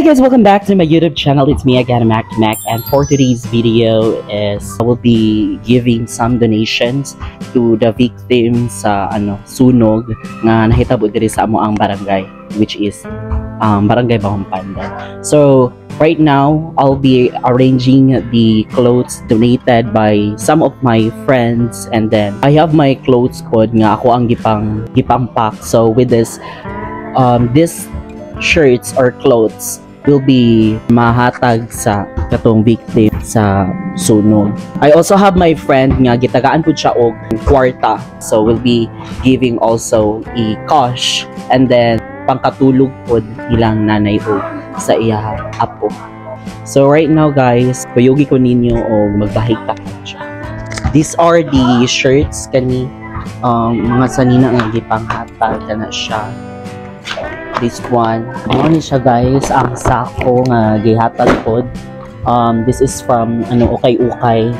guys, welcome back to my YouTube channel. It's me again, Mac, and for today's video is I will be giving some donations to the victims sa sunog nga nahitabo diri sa amo ang barangay, which is Barangay Bahong Pandan. So right now, I'll be arranging the clothes donated by some of my friends, and then I have my clothes pod nga ako ang gipang pack. So with this shirts or clothes will be mahatag sa katong victim sa sunog. I also have my friend nga gitagaan pud siya og kwarta, so we'll be giving also a cash, and then pangkatulog pod ilang nanay og sa iya apo. So right now guys, payugi ko ninyo og magbahig ta siya. These are the shirts kani mga sanina nga gipanghatag kana siya. This one, ano siya guys, ang sako nga gihatag pod. This is from ukay-ukay.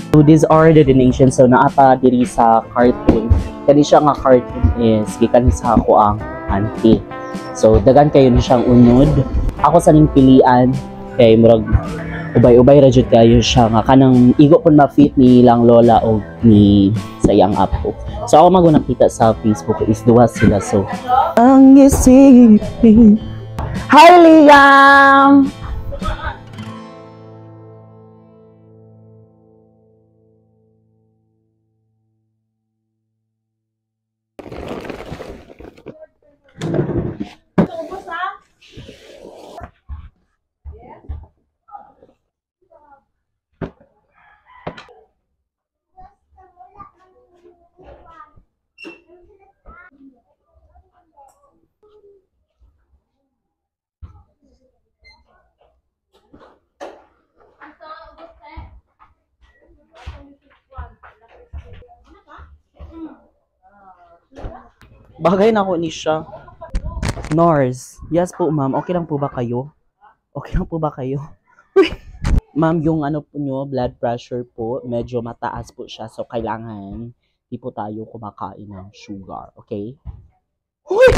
So these are the donations. So naapa diri sa cartoon. Kani siya nga cartoon is gikan sa ako ang auntie. So dagan kayo ni siyang unod. Ako sa ning pilian kay murag ubay-ubay ra jud kayo siya nga kanang igo pud ma-fit ni ilang lola o ni sayang apo. So ako magunang kita sa Facebook is duha sila. So ang isipin Hi Liam! Bagay na ako ni siya. Nurse. Yes po, ma'am. Okay lang po ba kayo? Okay lang po ba kayo? Ma'am, yung po nyo, blood pressure po, medyo mataas po siya. So, kailangan di po tayo kumakain ng sugar. Okay? Uy!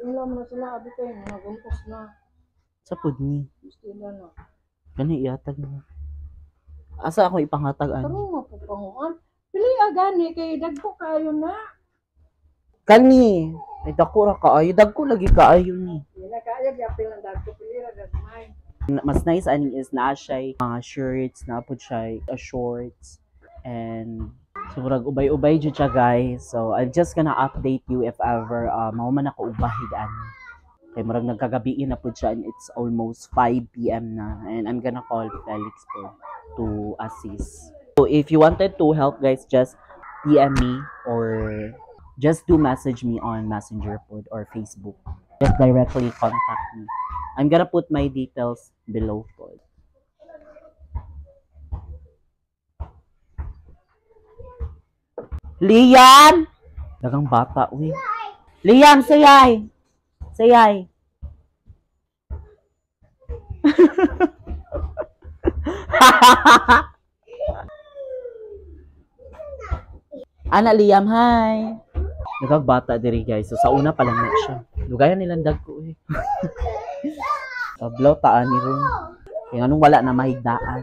Wala mo na sila, abi kayo, nagumpos na. Sa food ni. Gusto na. Gani, iatag mo. Asa ako ipanghatag? Pero nga po panguan. Pili agani, kay dagko kayo na. Kani, ay dako ra kaayo, dagko lagi kaayo ni. Hindi na kaya, gapil ng dagko, pili ra gagmay. Mas nice ani is na siya mga shirts, na po siya shorts, and so murag ubay-ubay jud siya guys. So I'm just gonna update you if ever mao man ako ubahid ani. Kay murag nagkagabi na po siya, and it's almost 5 PM na, and I'm gonna call Felix po to assist. So if you wanted to help guys, just PM me or just do message me on Messenger pod or Facebook. Just directly contact me. I'm gonna put my details below pod. Liam! Dagang bata, uy. Liam, sayay! Sayay! Ana Liam, hi! Nagagbata diri guys. So sa una pa lang na siya. Lugayan nilang dagko eh. Tablaw taan ni ron. Kaya anong wala na mahigdaan.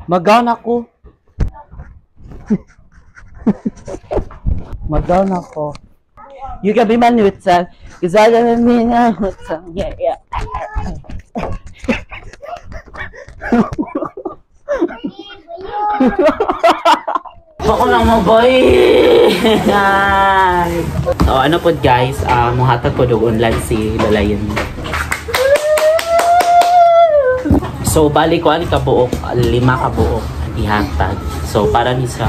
Magaw ako. Magaw ako. You can be my neutral. Cause I don't mean neutral. Yeah. Ako lang mo boy. So ano po guys, muhatag ko dog online si Lalayan. So bali ko ani kabuok, 5 kabuok ihatag. So para ni sa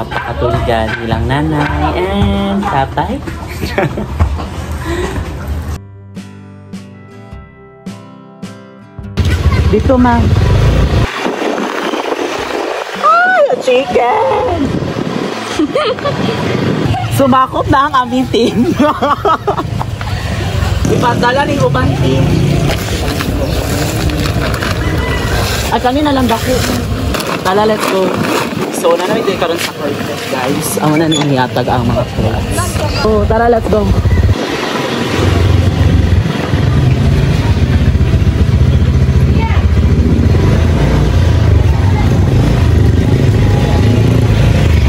pakatuligan nilang nanay and tatay. Dito, ma'am. Ay, a chicken! Sumakop na ang aming team. Ipadala ni ubang team. At kanina lang dako. Tala, let's go. So, namin din karon sa carpet, guys. Amo na nang ihatag ang mga clothes. So, tara, let's go.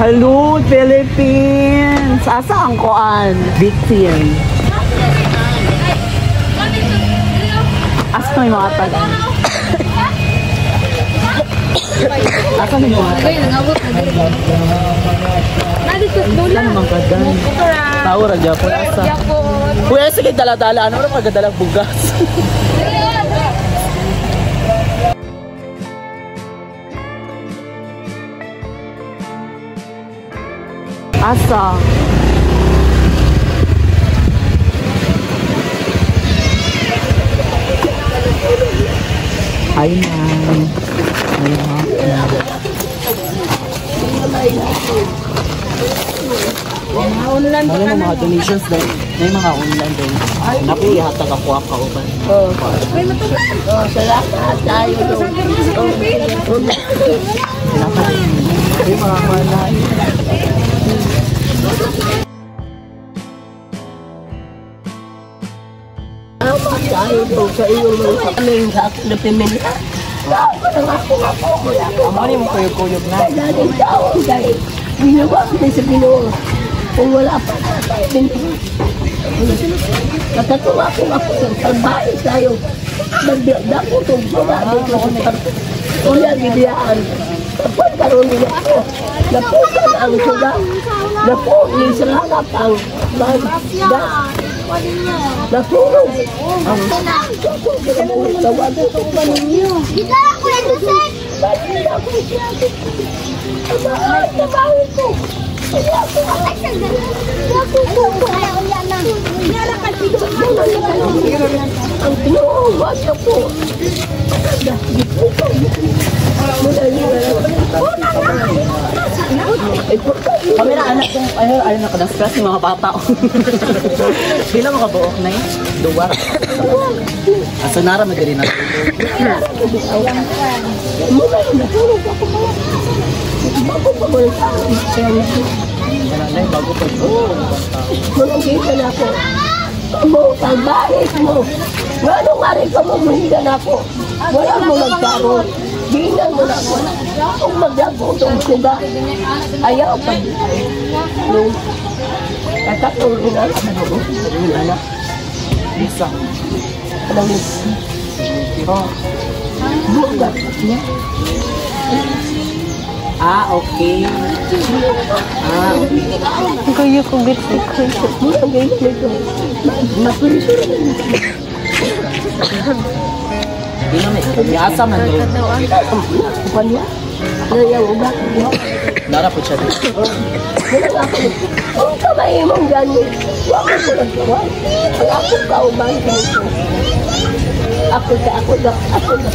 Hello, Philippines! Asa ang koan? Big team. Asa may mga taga? Asa may mga taga? Ano naman kadan? Tao ra Japon asa. Kuya sige dala-dala ano ra pagdala bugas. Asa? Hi, ma'am. Online Ano yung mga donations din? May mga online din. Nakulihatag ako ang kauban. salamat tayo doon. May mga malay. Salamat tayo doon sa iyo mga kaming sa akin na pimila. Ano yung kuyog-kuyog na? Dating taon dahil ginawa ko sa Pinoy. Kung wala pa tayo din. Nakatuwa ko ako sa salbahe tayo. Nagbiagda ko itong babae ko sa karto. Ulian gibiyaan. Kapag karoon nila ako, napukan ang suga. Napunin sa hanap ang magda. Nasurog ang tawagin ko ba ninyo? Kita ako ito, sir! Bakit ako siya? Trabaho ko. Kaya ako Ay, sir! Ako ko! Ay, ulan lang. Yara ka dito. ang tinuwag ako. Kami na anak kong ayaw na kadang-stress yung mga bata. Di lang makabuok na yun. Duwa. Asa nara magari na. Bago pa mo sa akin. Nanay, bago pa ito. Manungkita na ako. Mo, ang bahit mo. Gano'ng nga rin ka mo, mahigan ako. Wala mo nagkaroon. Ginan mo na ako. Kung maglago itong suga, ayaw pa din. Nung katatulong na sa loob, yung anak. Isa. Anong bugat niya. Okay. Okay. Kaya ko gito. Ang ganyan nito. Napuliso rin. Di na may kanyasa man doon. Kupanya. Nayaw ba? Nara po siya dito. Kung kamay mong gano'n, huwag ko nagkawan. Ang ako kauban ko nito. Ako na.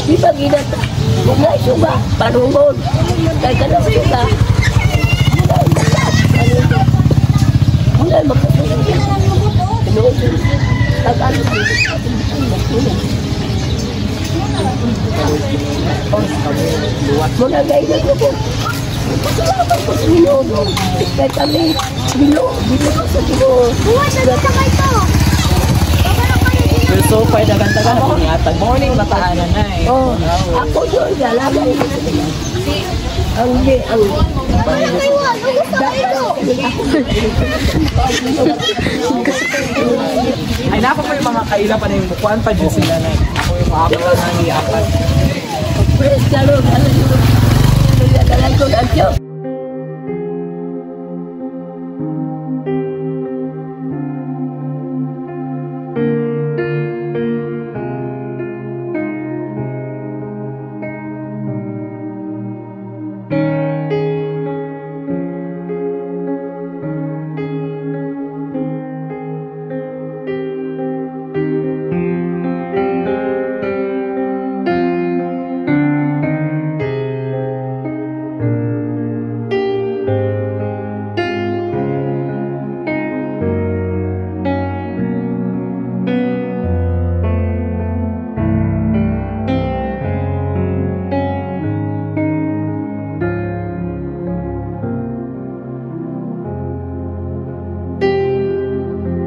Di ba ginata? Huwag na isuba. Panungon. Kaya ka na suga. Wala makatulong. Pinusin. Tagal. Mula gaya ko po. Salamat po sa Ginoo. Kaya kami, bilo sa Ginoo. Buwan na dito kayo ito. Pero so far, dagan-dagan ako niatag. Morning, mataanan na eh. Oh, ako yun, lalagay. Ang Ay, napa pa yung mga kaila pa na yung bukuan pa dyan sila na. Ako yung makakita na niyakan. Praise the Lord. Hallelujah.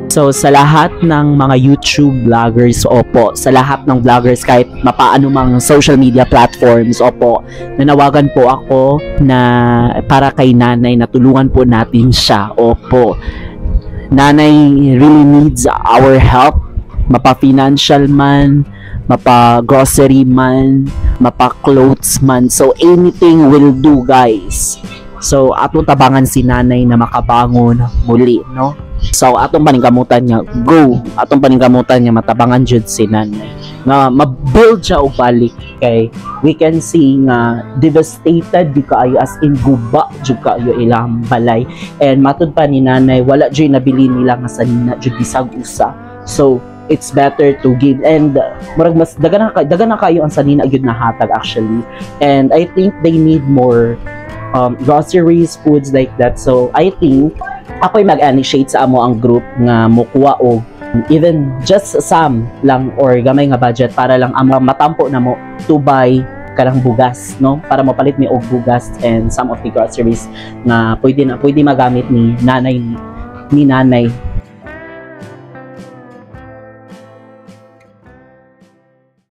So sa lahat ng mga YouTube vloggers, opo, sa lahat ng vloggers kahit mapaano mang social media platforms, opo, nanawagan po ako na para kay nanay na tulungan po natin siya. Opo. Nanay really needs our help, mapa-financial man, mapa-grocery man, mapa-clothes man. So anything will do, guys. So atong tabangan si nanay na makabangon muli, no? So atong paningkamutan niya, go. Atong paningkamutan niya matabangan jud si nanay. Nga mabuild siya og balik kay we can see nga devastated di kaayo, as in guba jud kaayo ilang balay. And matud pa ni nanay wala jud nabili nila nga sanina jud bisag usa. So it's better to give, and murag mas dagan na kayo ang sanina gyud na hatag actually. And I think they need more groceries, foods like that. So I think ako'y mag-initiate sa amo ang group nga mukuha og even just some lang or gamay nga budget para lang ang matampo na mo to buy kanang bugas, no, para mapalit mi og bugas and some of the groceries na pwede magamit ni nanay